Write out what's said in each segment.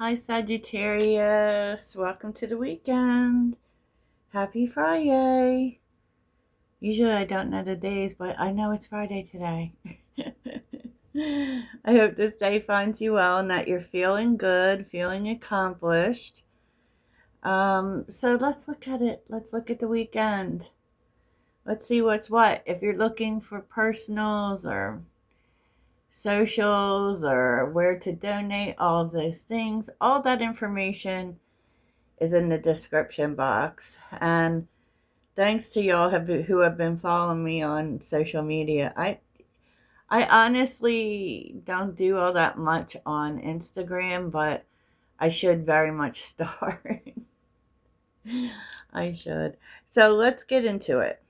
Hi, Sagittarius. Welcome to the weekend. Happy Friday. Usually I don't know the days, but I know it's Friday today. I hope this day finds you well and that you're feeling good, feeling accomplished. So let's look at it. Let's look at the weekend. Let's see what's what. If you're looking for personals or socials or where to donate, all of those things, all that information is in the description box. And thanks to y'all who have been following me on social media. I honestly don't do all that much on Instagram, but I should very much start. I should. So let's get into it.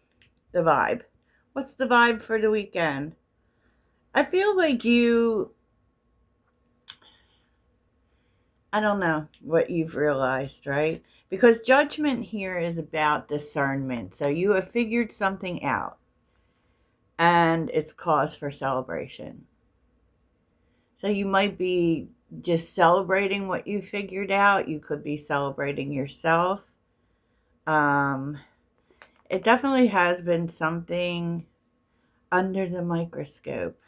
The vibe. What's the vibe for the weekend? I feel like I don't know what you've realized, right? Because judgment here is about discernment. So you have figured something out and it's cause for celebration. So you might be just celebrating what you figured out. You could be celebrating yourself. It definitely has been something under the microscope,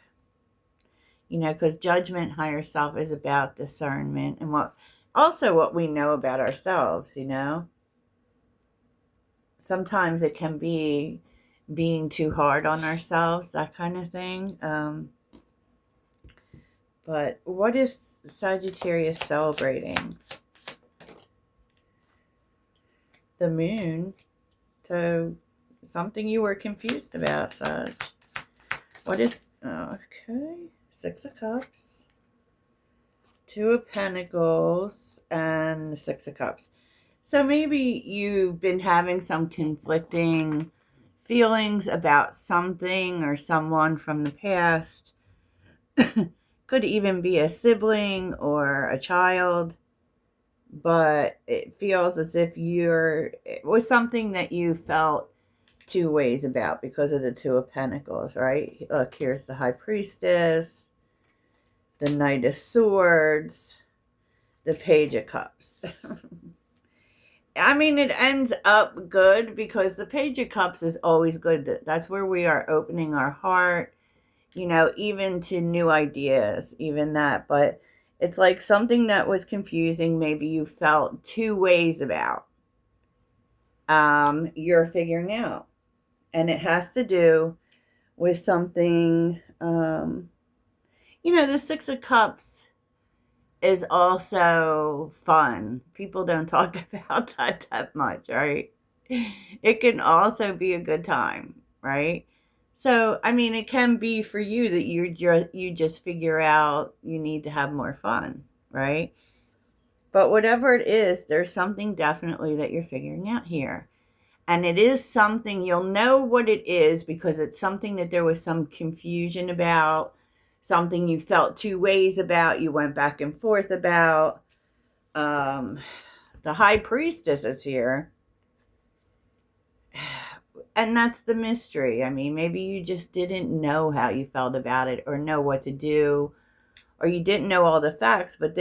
because judgment, higher self, is about discernment and what we know about ourselves. Sometimes it can be being too hard on ourselves, that kind of thing. But what is Sagittarius celebrating? The moon. So something you were confused about, Sag. What is, okay, Six of Cups, Two of Pentacles, and Six of Cups. So maybe you've been having some conflicting feelings about something or someone from the past. Could even be a sibling or a child, but it feels as if it was something that you felt two ways about because of the Two of Pentacles, right? Look, here's the High Priestess, the Knight of Swords, the Page of Cups. I mean, it ends up good because the Page of Cups is always good. That's where we are opening our heart, even to new ideas, even that. But it's like something that was confusing, maybe you felt two ways about. You're figuring out. And it has to do with something, the Six of Cups is also fun. People don't talk about that much, right? It can also be a good time, right? So, I mean, it can be for you that you just figure out you need to have more fun, right? But whatever it is, there's something definitely that you're figuring out here. And it is something, you'll know what it is because it's something that there was some confusion about, something you felt two ways about, you went back and forth about. The High Priestess is here. And that's the mystery. I mean, maybe you just didn't know how you felt about it or know what to do, or you didn't know all the facts, but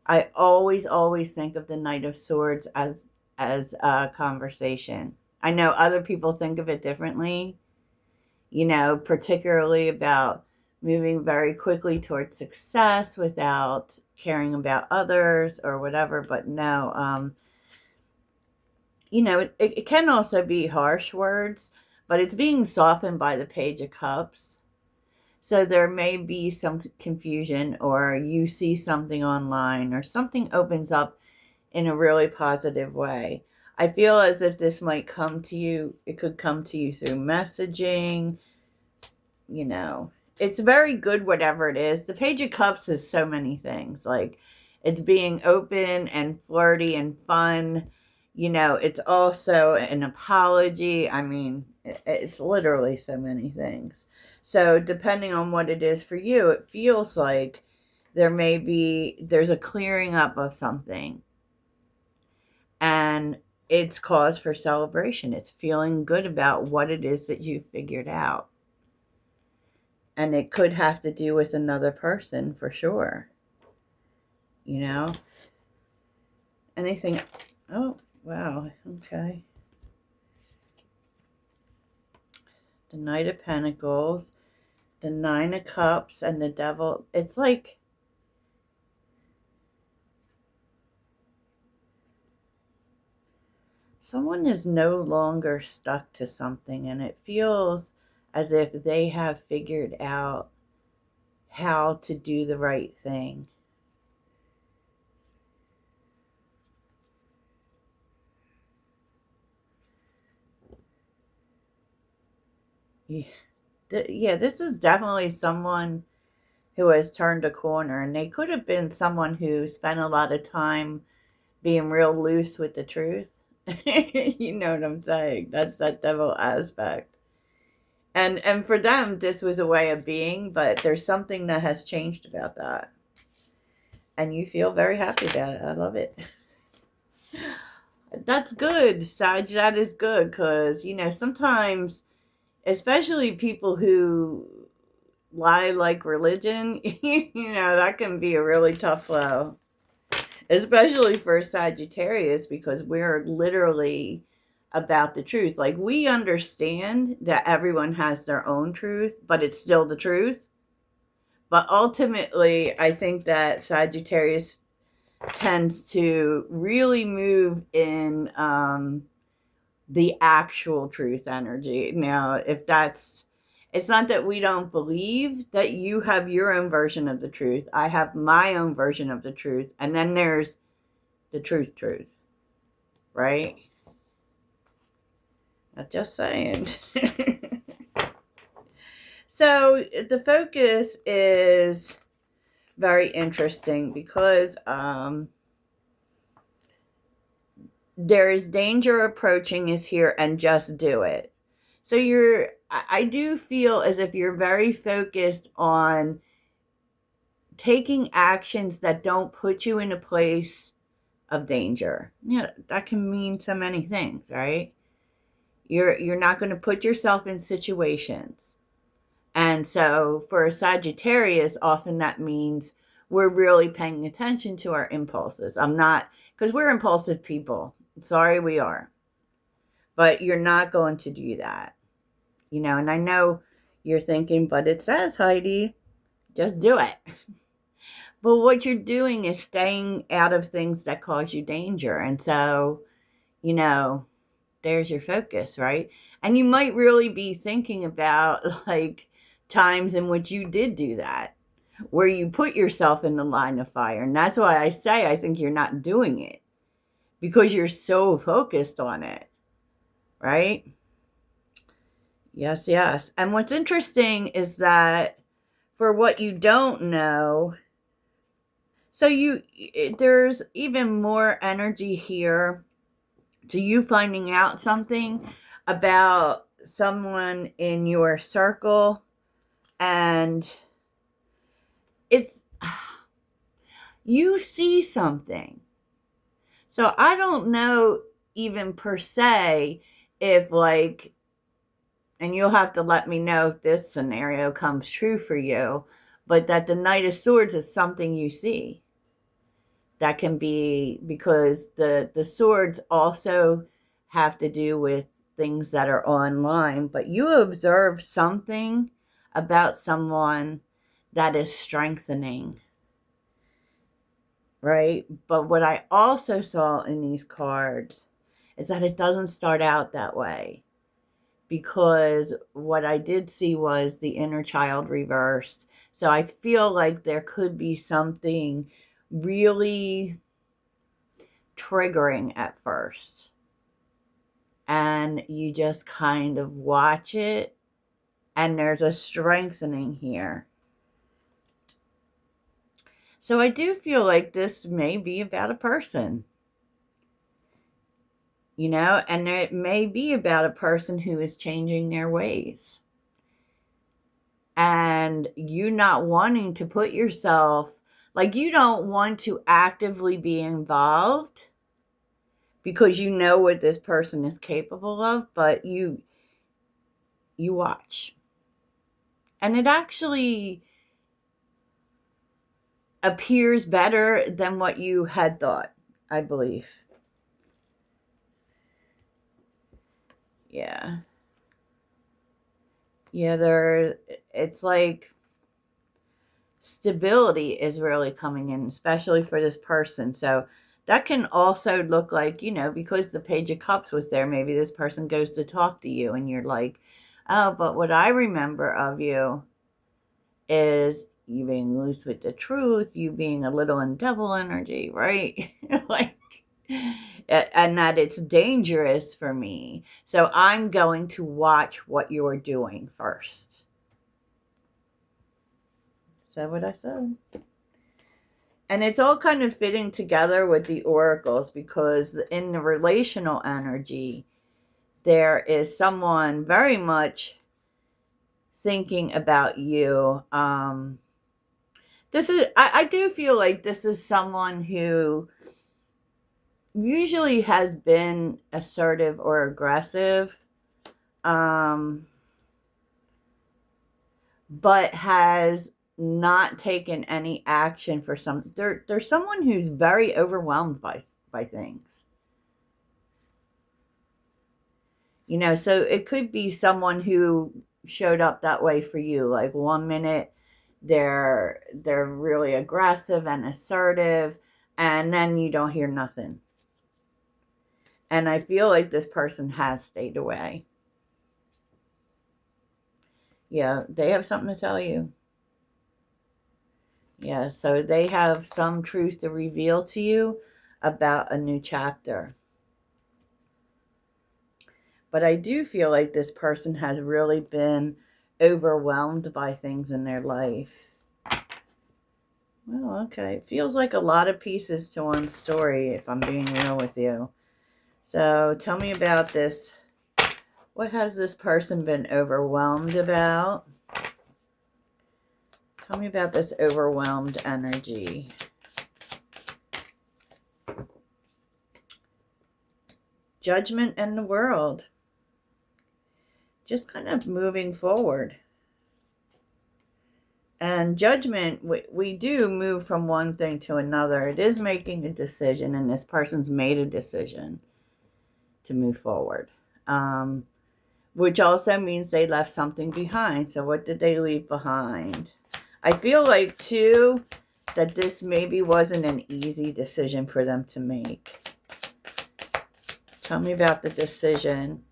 I always think of the Knight of Swords as a conversation. I know other people think of it differently, particularly about moving very quickly towards success without caring about others or whatever. But no, it can also be harsh words, but it's being softened by the Page of Cups. So there may be some confusion, or you see something online, or something opens up in a really positive way. I feel as if this might come to you. It could come to you through messaging. It's very good, whatever it is. The Page of Cups is so many things. Like, it's being open and flirty and fun. It's also an apology. I mean, it's literally so many things. So depending on what it is for you, it feels like there's a clearing up of something. And it's cause for celebration. It's feeling good about what it is that you figured out. And it could have to do with another person for sure. you know? Anything. Oh, wow. Okay. The Knight of Pentacles, the Nine of Cups, and the Devil. It's like someone is no longer stuck to something, and it feels as if they have figured out how to do the right thing. Yeah, this is definitely someone who has turned a corner, and they could have been someone who spent a lot of time being real loose with the truth. You know what I'm saying? That's that devil aspect. And for them, this was a way of being, but there's something that has changed about that. And you feel very happy about it. I love it. That's good, Sag. That is good because, sometimes, especially people who lie like religion, that can be a really tough flow. Especially for Sagittarius, because we're literally about the truth. Like, we understand that everyone has their own truth, but it's still the truth. But ultimately, I think that Sagittarius tends to really move in the actual truth energy. Now, it's not that we don't believe that you have your own version of the truth. I have my own version of the truth. And then there's the truth, right? I'm just saying. So the focus is very interesting because there is danger approaching is here, and just do it. So I do feel as if you're very focused on taking actions that don't put you in a place of danger. Yeah, that can mean so many things, right? You're not going to put yourself in situations. And so for a Sagittarius, often that means we're really paying attention to our impulses. I'm not, because we're impulsive people. Sorry, we are. But you're not going to do that. And I know you're thinking, but it says, Heidi, just do it. But what you're doing is staying out of things that cause you danger. And so, there's your focus, right? And you might really be thinking about like times in which you did do that, where you put yourself in the line of fire. And that's why I say I think you're not doing it, because you're so focused on it, right? Yes, yes. And what's interesting is that for what you don't know, so there's even more energy here to you finding out something about someone in your circle, and it's you see something. So I don't know even per se if and you'll have to let me know if this scenario comes true for you, but that the Knight of Swords is something you see. That can be because the swords also have to do with things that are online, but you observe something about someone that is strengthening, right? But what I also saw in these cards is that it doesn't start out that way, because what I did see was the inner child reversed. So I feel like there could be something really triggering at first, and you just kind of watch it, and there's a strengthening here. So I do feel like this may be about a person, and it may be about a person who is changing their ways, and you not wanting to put yourself, like, you don't want to actively be involved because you know what this person is capable of, but you watch. And it actually, appears better than what you had thought, I believe. Yeah. Yeah, it's like stability is really coming in, especially for this person. So that can also look like, because the Page of Cups was there, maybe this person goes to talk to you and you're like, oh, but what I remember of you is you being loose with the truth, you being a little in devil energy, right? Like, and that it's dangerous for me. So I'm going to watch what you're doing first. Is that what I said? And it's all kind of fitting together with the oracles, because in the relational energy, there is someone very much thinking about you. I do feel like this is someone who usually has been assertive or aggressive, but has not taken any action for there's someone who's very overwhelmed by things. So it could be someone who showed up that way for you. Like, one minute they're really aggressive and assertive, and then you don't hear nothing. And I feel like this person has stayed away. Yeah, they have something to tell you. Yeah, so they have some truth to reveal to you about a new chapter. But I do feel like this person has really been overwhelmed by things in their life. Well, okay. It feels like a lot of pieces to one story, if I'm being real with you. So tell me about this. What has this person been overwhelmed about? Tell me about this overwhelmed energy. Judgment and the World. Just kind of moving forward. And Judgment, we do move from one thing to another. It is making a decision, and this person's made a decision to move forward. Which also means they left something behind. So what did they leave behind? I feel like, too, that this maybe wasn't an easy decision for them to make. Tell me about the decision.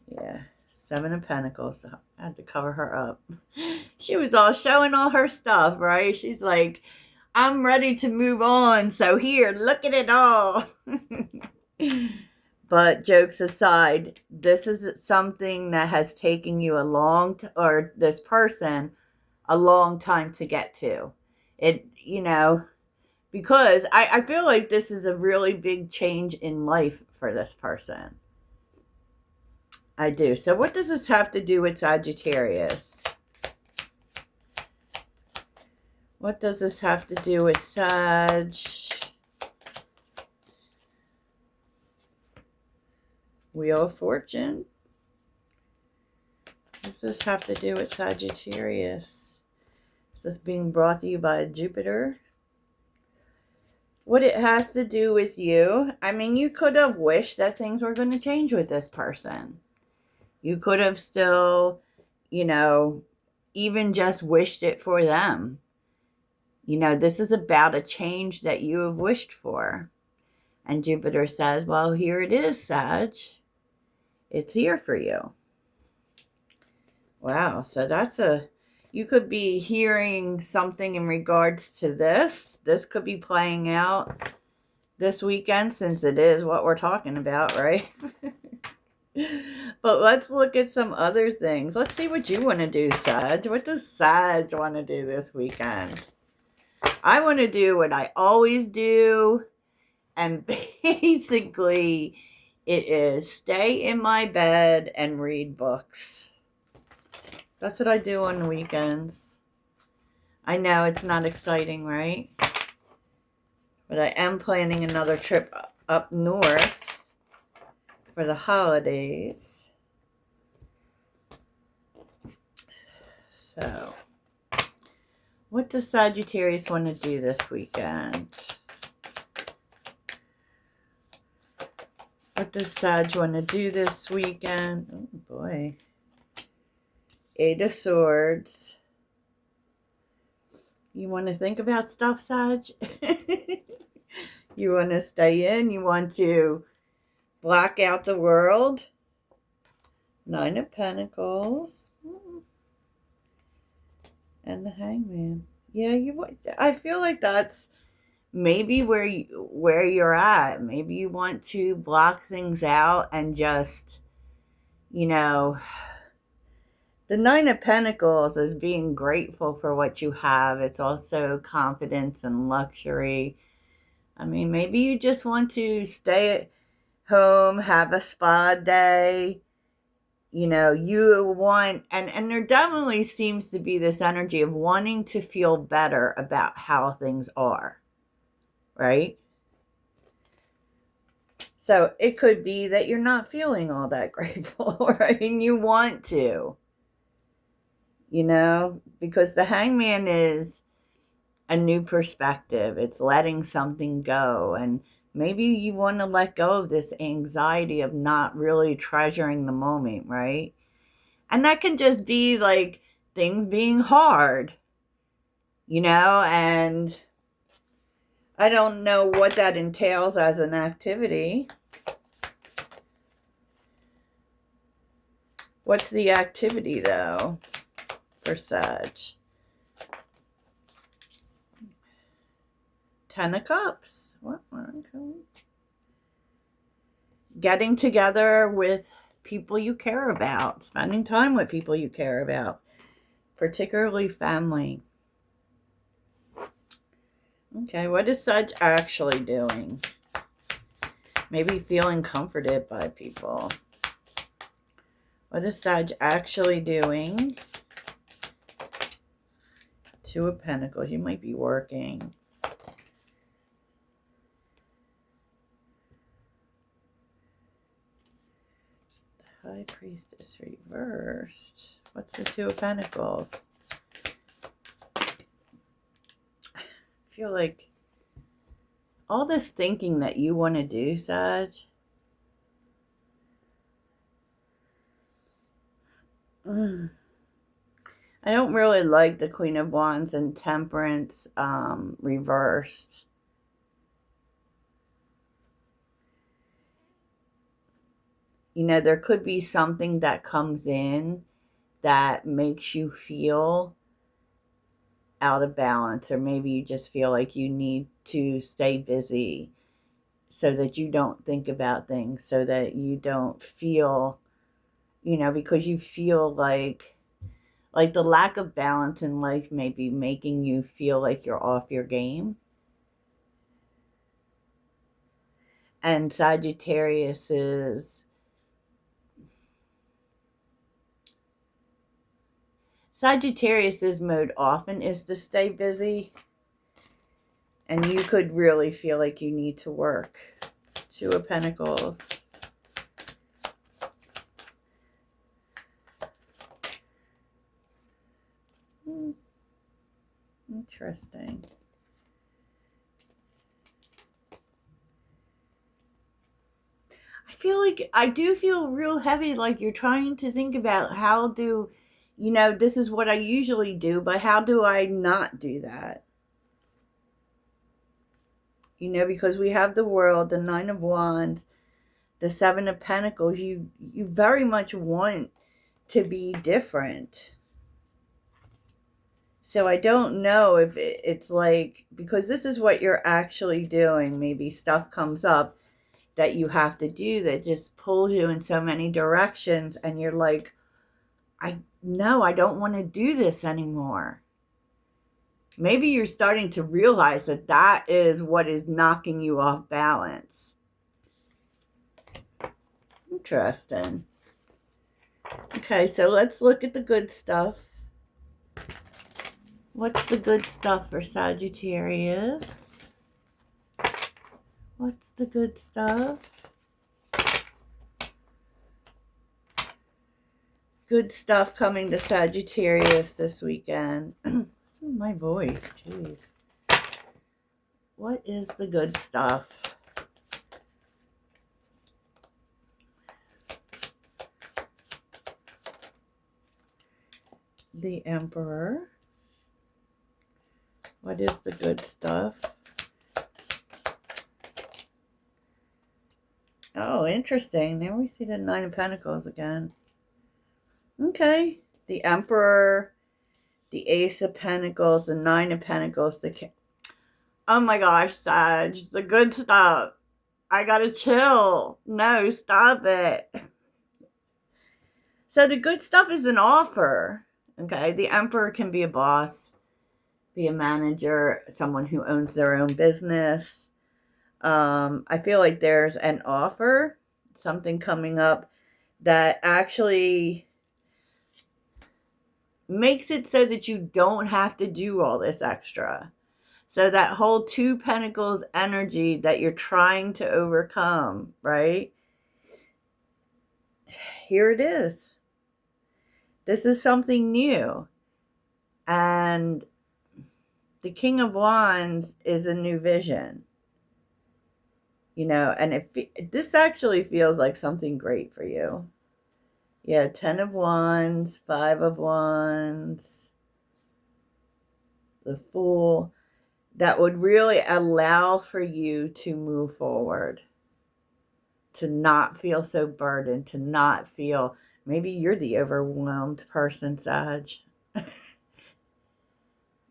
Yeah, 7 of Pentacles. So I had to cover her up. She was all showing all her stuff, right? She's like, I'm ready to move on. So here, look at it all. But jokes aside, this is something that has taken you or this person, a long time to get to. It, because I feel like this is a really big change in life for this person. I do. So what does this have to do with Sagittarius? What does this have to do with Sag? Wheel of Fortune. What does this have to do with Sagittarius? Is this being brought to you by Jupiter? What it has to do with you. I mean, you could have wished that things were going to change with this person. You could have still, even just wished it for them. This is about a change that you have wished for. And Jupiter says, well, here it is, Sag. It's here for you. Wow, so you could be hearing something in regards to this. This could be playing out this weekend, since it is what we're talking about, right? But let's look at some other things. Let's see what you want to do, Sag. What does Sag want to do this weekend? I want to do what I always do. And basically, it is stay in my bed and read books. That's what I do on the weekends. I know it's not exciting, right? But I am planning another trip up north for the holidays. So, What does Sagittarius want to do this weekend? What does Sag want to do this weekend? Oh boy. 8 of Swords. You want to think about stuff, Sag? You want to stay in? You want to block out the world? 9 of Pentacles. And the Hangman. Yeah, I feel like that's maybe where you're at. Maybe you want to block things out and just, you know, the 9 of Pentacles is being grateful for what you have. It's also confidence and luxury. I mean, maybe you just want to stay at home, have a spa day. You know, you want, and there definitely seems to be this energy of wanting to feel better about how things are. Right? So it could be that you're not feeling all that grateful, right? And you want to, you know, because the Hangman is a new perspective. It's letting something go. And maybe you want to let go of this anxiety of not really treasuring the moment, right? And that can just be like things being hard, you know, and I don't know what that entails as an activity. What's the activity, though, for Sag? 10 of Cups. What? Okay. Getting together with people you care about. Spending time with people you care about. Particularly family. Okay, what is Sag actually doing? Maybe feeling comforted by people. What is Sag actually doing? 2 of Pentacles. You might be working. The High Priestess reversed. What's the 2 of Pentacles? I feel like all this thinking that you want to do, Sag, I don't really like the Queen of Wands and Temperance reversed. You know, there could be something that comes in that makes you feel out of balance, or maybe you just feel like you need to stay busy so that you don't think about things, so that you don't feel, you know, because you feel like the lack of balance in life may be making you feel like you're off your game. And Sagittarius's mode often is to stay busy, and you could really feel like you need to work. 2 of Pentacles. Interesting. I do feel real heavy, like you're trying to think about how do, you know, this is what I usually do, but how do I not do that? You know, because we have the World, the 9 of Wands, the 7 of Pentacles. You very much want to be different. So I don't know if it's like, because this is what you're actually doing. Maybe stuff comes up that you have to do that just pulls you in so many directions, and you're like, I don't want to do this anymore. Maybe you're starting to realize that that is what is knocking you off balance. Interesting. Okay, so let's look at the good stuff. What's the good stuff for Sagittarius? What's the good stuff? Good stuff coming to Sagittarius this weekend. My voice, jeez. What is the good stuff? The Emperor. What is the good stuff? Oh, interesting. Now we see the Nine of Pentacles again. Okay. The Emperor, the Ace of Pentacles, the Nine of Pentacles, the... Oh my gosh, Sag. The good stuff. I gotta chill. No, stop it. So the good stuff is an offer. Okay. The Emperor can be a boss, be a manager, someone who owns their own business. I feel like there's an offer, something coming up that actually makes it so that you don't have to do all this extra. So that whole Two Pentacles energy that you're trying to overcome, right? Here it is. This is something new. And the King of Wands is a new vision. You know, and this actually feels like something great for you. Yeah, 10 of Wands, 5 of Wands, the Fool. That would really allow for you to move forward. To not feel so burdened. To not feel, maybe you're the overwhelmed person, Sag.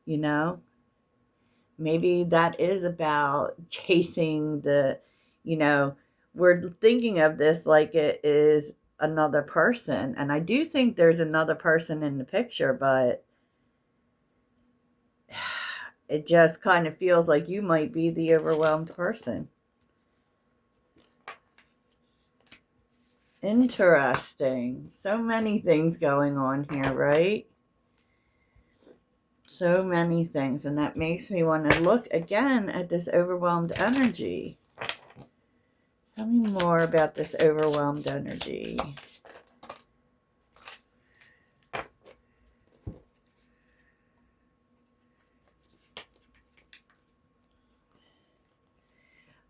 You know? Maybe that is about chasing the, you know, we're thinking of this like it is another person. And I do think there's another person in the picture, but it just kind of feels like you might be the overwhelmed person. Interesting. So many things going on here, right? So many things. And that makes me want to look again at this overwhelmed energy. Tell me more about this overwhelmed energy.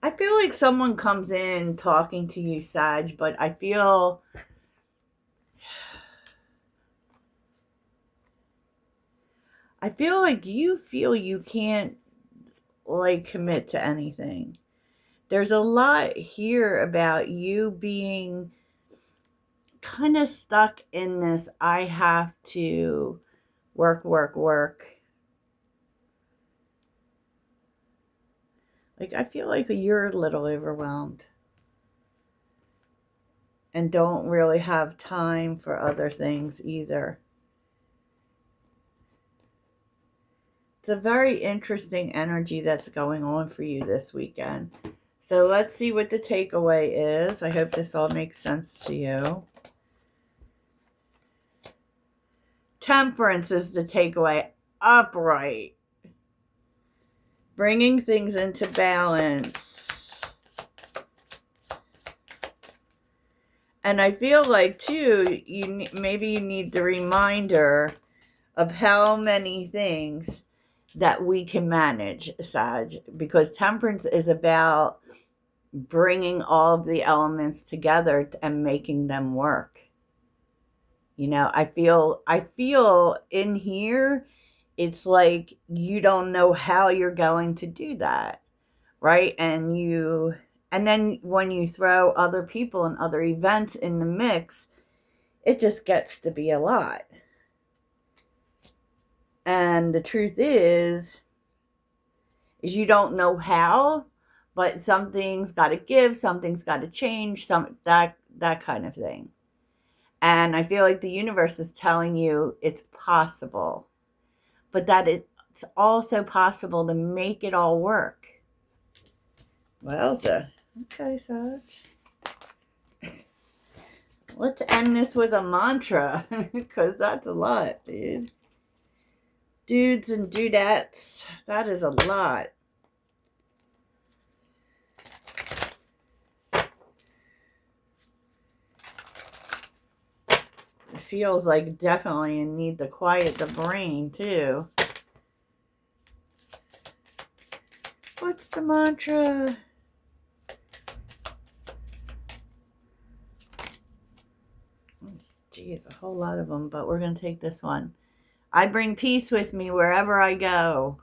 I feel like someone comes in talking to you, Sag, but I feel like you feel you can't like commit to anything. There's a lot here about you being kind of stuck in this, I have to work. Like, I feel like you're a little overwhelmed. And don't really have time for other things either. It's a very interesting energy that's going on for you this weekend. So let's see what the takeaway is. I hope this all makes sense to you. Temperance is the takeaway. Upright. Bringing things into balance. And I feel like, too, maybe you need the reminder of how many things that we can manage, Sag. Because temperance is about bringing all of the elements together and making them work. You know, I feel in here, it's like you don't know how you're going to do that, right? And then when you throw other people and other events in the mix, it just gets to be a lot. And the truth is you don't know how, but something's got to give, something's got to change, that kind of thing. And I feel like the universe is telling you it's possible, but that it's also possible to make it all work. Wowza. Okay, Sag. Let's end this with a mantra, because that's a lot, dude. Dudes and dudettes, that is a lot. It feels like definitely you need to quiet the brain, too. What's the mantra? Geez, a whole lot of them, but we're going to take this one. I bring peace with me wherever I go.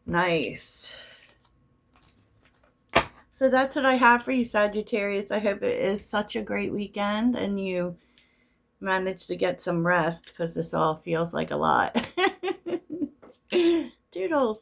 Nice. So that's what I have for you, Sagittarius. I hope it is such a great weekend and you manage to get some rest because this all feels like a lot. Doodles.